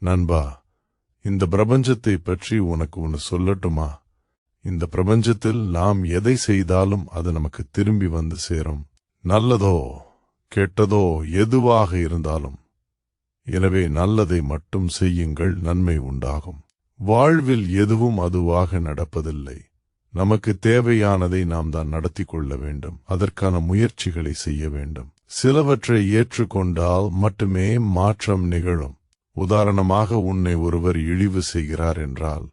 நண்பா, இந்த பிரபஞ்சத்தை பற்றி உனக்கு ஒன்று சொல்லட்டுமா? இந்த பிரபஞ்சத்தில் நாம் எதை செய்தாலும் அது நமக்கு திரும்பி வந்து சேரும். நல்லதோ கெட்டதோ எதுவாக இருந்தாலும். எனவே நல்லதை மட்டும் செய்யுங்கள், நன்மை உண்டாகும். வாழ்வில் எதுவும் அதுவாக நடப்பதில்லை. நமக்கு தேவையானதை நாம் தான் நடத்தி கொள்ள வேண்டும். அதற்கான முயற்சிகளை செய்ய வேண்டும். சிலவற்றை ஏற்றுக்கொண்டால் மட்டுமே மாற்றம் நிகழும். உதாரணமாக, உன்னை ஒருவர் இழிவு செய்கிறார் என்றால்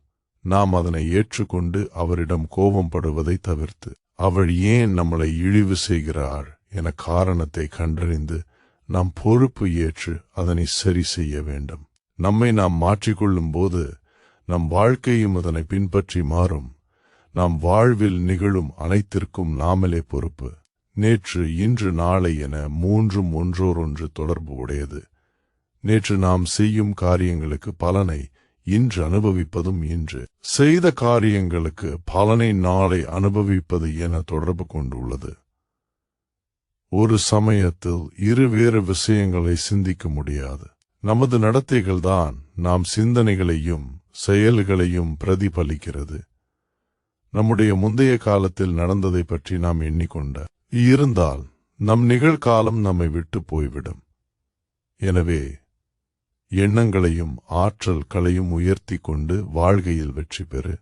நாம் அதனை ஏற்றுக்கொண்டு அவரிடம் கோபப்படுவதை தவிர்த்து, அவள் ஏன் நம்மளை இழிவு செய்கிறார் என காரணத்தை கண்டறிந்து நாம் பொறுப்பு ஏற்று அதனை சரி செய்ய வேண்டும். நம்மை நாம் மாற்றிக்கொள்ளும் போது நம் வாழ்க்கையும் அதனை பின்பற்றி மாறும். நாம் வாழ்வில் நிகழும் அனைத்திற்கும் நாமளே பொறுப்பு. நேற்று, இன்று, நாளை என மூன்றும் ஒன்றோடொன்று தொடர்பு உடையது. நேற்று நாம் செய்யும் காரியங்களுக்கு பலனை இன்று அனுபவிப்பதும், இன்று செய்த காரியங்களுக்கு பலனை நாளை அனுபவிப்பது என தொடர்பு கொண்டுள்ளது. ஒரு சமயத்தில் இருவேறு விஷயங்களை சிந்திக்க முடியாது. நமது நடத்தைகள்தான் நாம் சிந்தனைகளையும் செயல்களையும் பிரதிபலிக்கிறது. நம்முடைய முந்தைய காலத்தில் நடந்ததை பற்றி நாம் எண்ணிக்கொண்ட இருந்தால் நம் நிகழ்காலம் நம்மை விட்டு போய்விடும். எனவே எண்ணங்களையும் ஆற்றல்களையும் உயர்த்தி கொண்டு வாழ்க்கையில் வெற்றி பெறு.